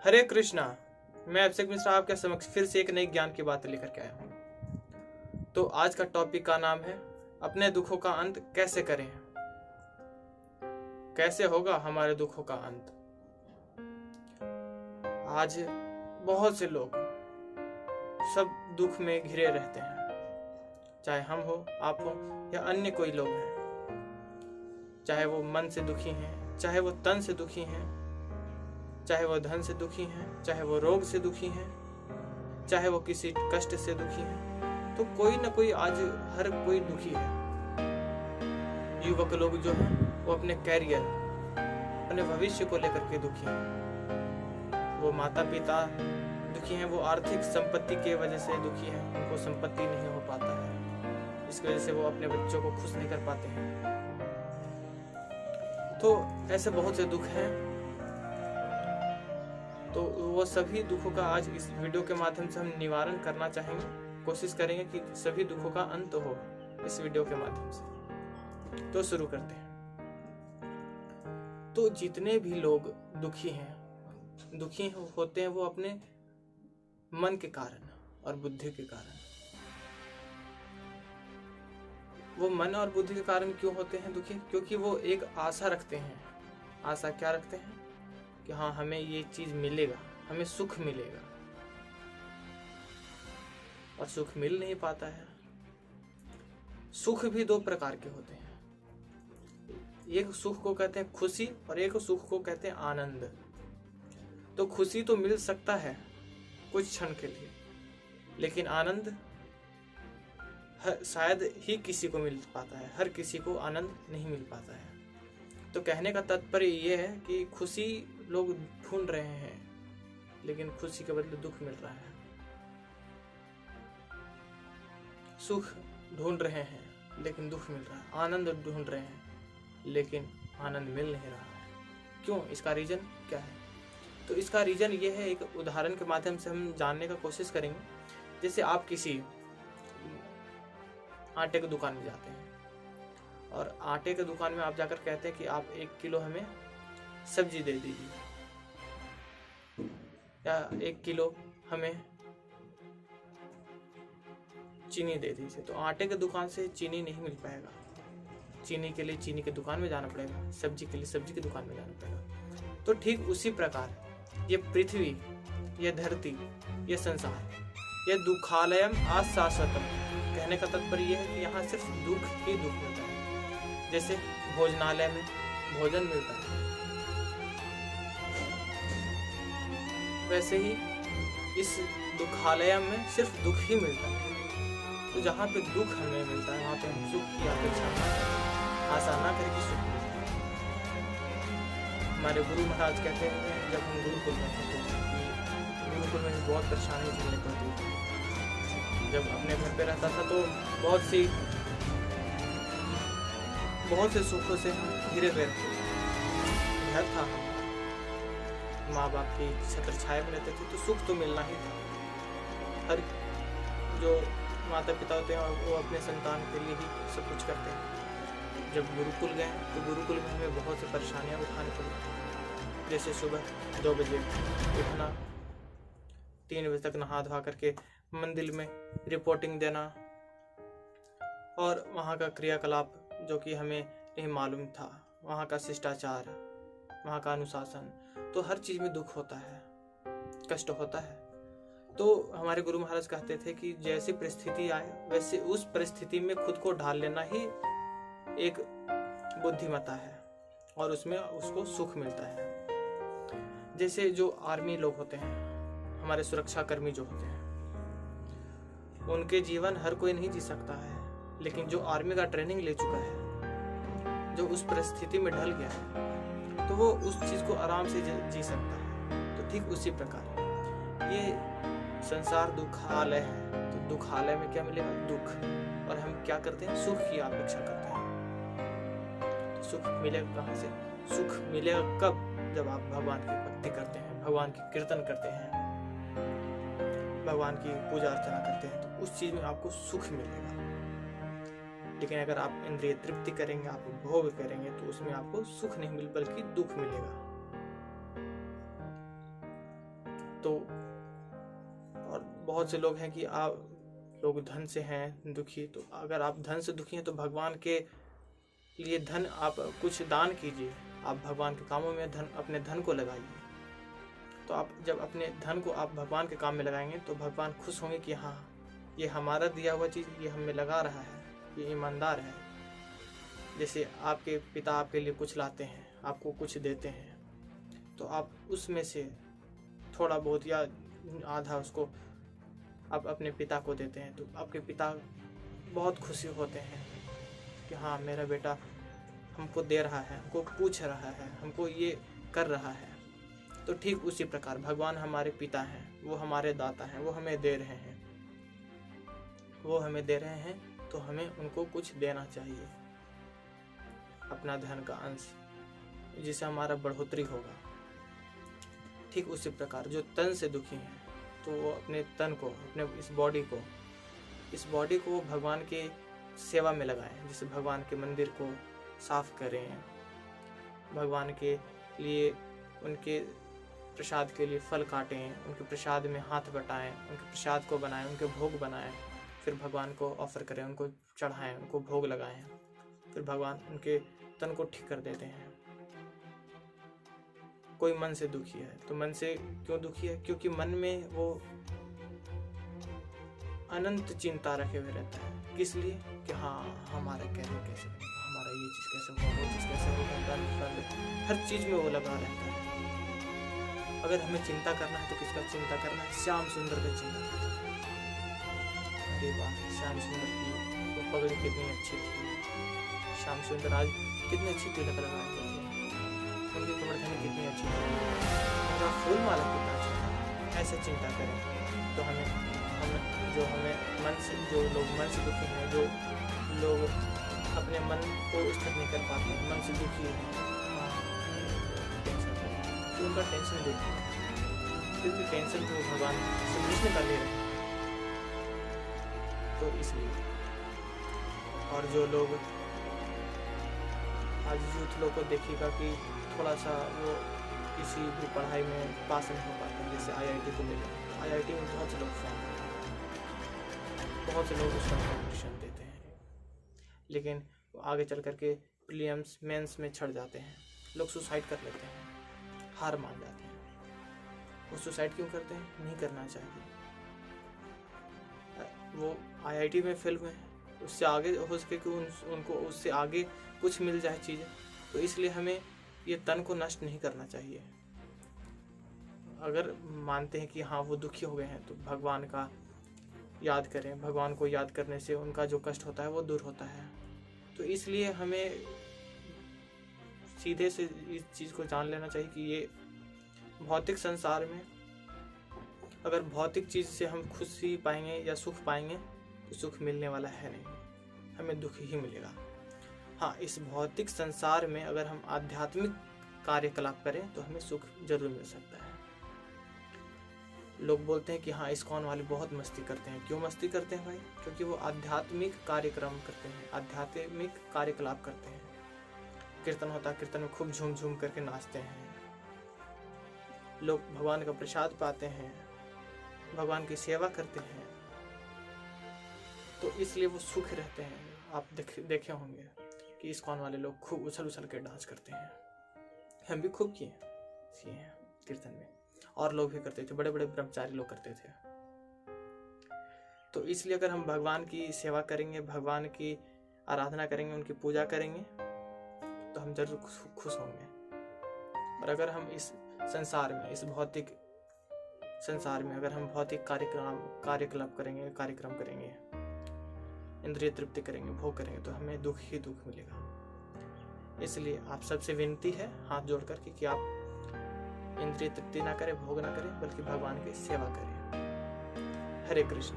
हरे कृष्णा। मैं अभिषेक मिश्रा आपके समक्ष फिर से एक नई ज्ञान की बात लेकर के आया हूँ। तो आज का टॉपिक का नाम है अपने दुखों का अंत कैसे करें। कैसे होगा हमारे दुखों का अंत। आज बहुत से लोग सब दुख में घिरे रहते हैं, चाहे हम हो, आप हो या अन्य कोई लोग हैं। चाहे वो मन से दुखी हैं, चाहे वो तन से दुखी हैं, चाहे वो धन से दुखी हैं, चाहे वो रोग से दुखी हैं, चाहे वो किसी कष्ट से दुखी हैं। तो कोई ना कोई आज हर कोई दुखी है। युवक लोग जो हैं वो अपने कैरियर, अपने भविष्य को लेकर के दुखी हैं। वो माता पिता दुखी हैं, वो आर्थिक संपत्ति के वजह से दुखी हैं, उनको संपत्ति नहीं हो पाता है, इसकी वजह से वो अपने बच्चों को खुश नहीं कर पाते हैं। तो ऐसे बहुत से दुख हैं। तो वो सभी दुखों का आज इस वीडियो के माध्यम से हम निवारण करना चाहेंगे। कोशिश करेंगे कि सभी दुखों का अंत हो इस वीडियो के माध्यम से। तो शुरू करते हैं। तो जितने भी लोग दुखी होते हैं वो अपने मन के कारण और बुद्धि के कारण। वो मन और बुद्धि के कारण क्यों होते हैं दुखी? क्योंकि वो एक आशा रखते हैं। आशा क्या रखते हैं? कि हाँ, हमें ये चीज मिलेगा, हमें सुख मिलेगा, और सुख मिल नहीं पाता है। सुख भी दो प्रकार के होते हैं। एक सुख को कहते हैं खुशी और एक सुख को कहते हैं आनंद। तो खुशी तो मिल सकता है कुछ क्षण के लिए, लेकिन आनंद शायद ही किसी को मिल पाता है। हर किसी को आनंद नहीं मिल पाता है। तो कहने का तात्पर्य ये है कि खुशी लोग ढूंढ रहे हैं, लेकिन खुशी के बदले दुख मिल रहा है। सुख ढूंढ रहे हैं लेकिन दुख मिल रहा है। आनंद ढूंढ रहे हैं लेकिन आनंद मिल नहीं रहा है। क्यों? इसका रीजन क्या है? तो इसका रीजन ये है, एक उदाहरण के माध्यम से हम जानने का कोशिश करेंगे। जैसे आप किसी आटे की दुकान में जाते हैं और आटे की दुकान में आप जाकर कहते हैं कि आप 1 किलो हमें सब्जी दे दीजिए, या 1 किलो हमें चीनी दे दीजिए। तो आटे की दुकान से चीनी नहीं मिल पाएगा। चीनी के लिए चीनी की दुकान में जाना पड़ेगा, सब्जी के लिए सब्जी की दुकान में जाना पड़ेगा। तो ठीक उसी प्रकार ये पृथ्वी, ये धरती, ये संसार, ये दुखालयम आशाश्वतम। कहने का तात्पर्य यह है कि यहाँ सिर्फ दुख ही दुख मिलता है। जैसे भोजनालय में भोजन मिलता है, वैसे ही इस दुखालयम में सिर्फ दुख ही मिलता है। तो जहाँ पे दुख हमें मिलता है वहाँ पे हम सुख की अपेक्षा आशा ना करें कि सुख मिलता है। हमारे गुरु महाराज कहते हैं, जब हम गुरुकुल में थे तो गुरुकुल में बहुत परेशानी झेलनी पड़ती थी। जब अपने घर पे रहता था तो बहुत से सुखों से हम घिरे हुए थे। घर था, माँ बाप की छत्र छाया में रहते थे, तो सुख तो मिलना ही था। हर जो माता पिता होते हैं वो अपने संतान के लिए ही सब कुछ करते हैं। जब गुरुकुल गए तो गुरुकुल में हमें बहुत सी परेशानियाँ उठानी पड़ी। जैसे सुबह 2 बजे उठना, 3 बजे तक नहा धोआ करके मंदिर में रिपोर्टिंग देना, और वहाँ का क्रियाकलाप जो कि हमें नहीं मालूम था, वहाँ का शिष्टाचार, वहाँ का अनुशासन, तो हर चीज़ में दुख होता है, कष्ट होता है। तो हमारे गुरु महाराज कहते थे कि जैसी परिस्थिति आए वैसे उस परिस्थिति में खुद को ढाल लेना ही एक बुद्धिमत्ता है, और उसमें उसको सुख मिलता है। जैसे जो आर्मी लोग होते हैं, हमारे सुरक्षा कर्मी जो होते हैं, उनके जीवन हर कोई नहीं जी सकता है, लेकिन जो आर्मी का ट्रेनिंग ले चुका है, जो उस परिस्थिति में ढल गया है, तो वो उस चीज़ को आराम से जी सकता है। तो ठीक उसी प्रकार ये संसार दुखालय है। तो दुखालय में क्या मिलेगा? दुख। और हम क्या करते हैं? सुख की अपेक्षा करते हैं। तो सुख मिलेगा कहाँ से? सुख मिलेगा कब? जब आप भगवान की भक्ति करते हैं, भगवान की कीर्तन करते हैं, भगवान की पूजा अर्चना करते हैं, तो उस चीज में आपको सुख मिलेगा। लेकिन अगर आप इंद्रिय तृप्ति करेंगे, आप भोग करेंगे, तो उसमें आपको सुख नहीं मिल बल्कि दुख मिलेगा। तो और बहुत से लोग हैं कि आप लोग धन से हैं दुखी, तो अगर आप धन से दुखी हैं तो भगवान के लिए धन आप कुछ दान कीजिए, आप भगवान के कामों में अपने धन को लगाइए। तो आप जब अपने धन को आप भगवान के काम में लगाएंगे तो भगवान खुश होंगे कि हाँ, ये हमारा दिया हुआ चीज़ ये हमें लगा रहा है, ये ईमानदार है। जैसे आपके पिता आपके लिए कुछ लाते हैं, आपको कुछ देते हैं, तो आप उसमें से थोड़ा बहुत या आधा उसको आप अपने पिता को देते हैं, तो आपके पिता बहुत खुशी होते हैं कि हाँ, मेरा बेटा हमको दे रहा है, हमको पूछ रहा है, हमको ये कर रहा है। तो ठीक उसी प्रकार भगवान हमारे पिता हैं, वो हमारे दाता हैं, वो हमें दे रहे हैं, तो हमें उनको कुछ देना चाहिए, अपना धन का अंश, जिससे हमारा बढ़ोतरी होगा। ठीक उसी प्रकार जो तन से दुखी हैं तो वो अपने तन को, अपने इस बॉडी को भगवान के सेवा में लगाएं। जैसे भगवान के मंदिर को साफ करें, भगवान के लिए उनके प्रसाद के लिए फल काटें, उनके प्रसाद में हाथ बटाएं, उनके प्रसाद को बनाएं, उनके भोग बनाएं, फिर भगवान को ऑफर करें, उनको चढ़ाएं, उनको भोग लगाएं, फिर भगवान उनके तन को ठीक कर देते हैं। कोई मन से दुखी है तो मन से क्यों दुखी है? क्योंकि मन में वो अनंत चिंता रखे हुए रहता है। किस लिए? कि हाँ, हमारा कैरियर कैसे बनेगा, हमारा ये चीज़ कैसे होगा, वो चीज़ कैसे होगा, हर चीज़ में वो लगा रहता है। अगर हमें चिंता करना है तो किसका चिंता करना है? श्याम सुंदर का चिंता करना है। अरे वाह, श्याम सुंदर की वो पगड़ी कितनी अच्छी थी, श्याम सुंदर आज कितनी अच्छी तिलक लगाए हुए थे, उनकी कमरधनी कितनी अच्छी थी, उनका फूल माला कितना अच्छा था। ऐसे चिंता करें तो हमें जो लोग मन से दुखी हैं, जो लोग अपने मन को स्थिर नहीं कर पाते, मन से दुखी है, तो उनका टेंशन देखिए, क्योंकि टेंशन तो भगवान से कृष्ण का ले रहे हैं। तो इसलिए, और जो लोग आज यूथ लोग को देखिएगा कि थोड़ा सा वो किसी भी पढ़ाई में पास नहीं हो पाते, जैसे IIT को ले लें, IIT में बहुत से लोग फॉर्म करते हैं, बहुत से लोग उसका कॉम्पिटिशन देते हैं, लेकिन आगे चल करके प्रीलिम्स मेंस में छड़ जाते हैं, लोग सुसाइड कर लेते हैं, हार मान जाते हैं। वो सुसाइड क्यों करते हैं? नहीं करना चाहिए। वो IIT में फेल हुए हैं, उससे आगे हो सके कि उनको उससे आगे कुछ मिल जाए चीज़ें, तो इसलिए हमें ये तन को नष्ट नहीं करना चाहिए। अगर मानते हैं कि हाँ, वो दुखी हो गए हैं तो भगवान का याद करें, भगवान को याद करने से उनका जो कष्ट होता है वो दूर होता है। तो इसलिए हमें सीधे से इस चीज़ को जान लेना चाहिए कि ये भौतिक संसार में अगर भौतिक चीज़ से हम खुशी पाएंगे या सुख पाएंगे तो सुख मिलने वाला है नहीं, हमें दुख ही मिलेगा। हाँ, इस भौतिक संसार में अगर हम आध्यात्मिक कार्यकलाप करें तो हमें सुख जरूर मिल सकता है। लोग बोलते हैं कि हाँ, इस्कॉन वाले बहुत मस्ती करते हैं। क्यों मस्ती करते हैं भाई? क्योंकि वो आध्यात्मिक कार्यक्रम करते हैं, आध्यात्मिक कार्यकलाप करते हैं। कीर्तन होता है, कीर्तन में खूब झूम झूम करके नाचते हैं, लोग भगवान का प्रसाद पाते हैं, भगवान की सेवा करते हैं, तो इसलिए वो सुख रहते हैं। आप देखे होंगे कि इस्कॉन वाले लोग खूब उछल उछल के डांस करते हैं, हम भी खूब किए हैं कीर्तन में, और लोग भी करते थे, बड़े बड़े ब्रह्मचारी लोग करते थे। तो इसलिए अगर हम भगवान की सेवा करेंगे, भगवान की आराधना करेंगे, उनकी पूजा करेंगे तो हम जरूर खुश होंगे। और अगर हम इस संसार में, इस भौतिक संसार में अगर हम भौतिक कार्यकलाप करेंगे, इंद्रिय तृप्ति करेंगे, भोग करेंगे, तो हमें दुख ही दुख मिलेगा। इसलिए आप सबसे विनती है हाथ जोड़ करके कि आप इंद्रिय तृप्ति ना करें, भोग ना करें, बल्कि भगवान की सेवा करें। हरे कृष्ण।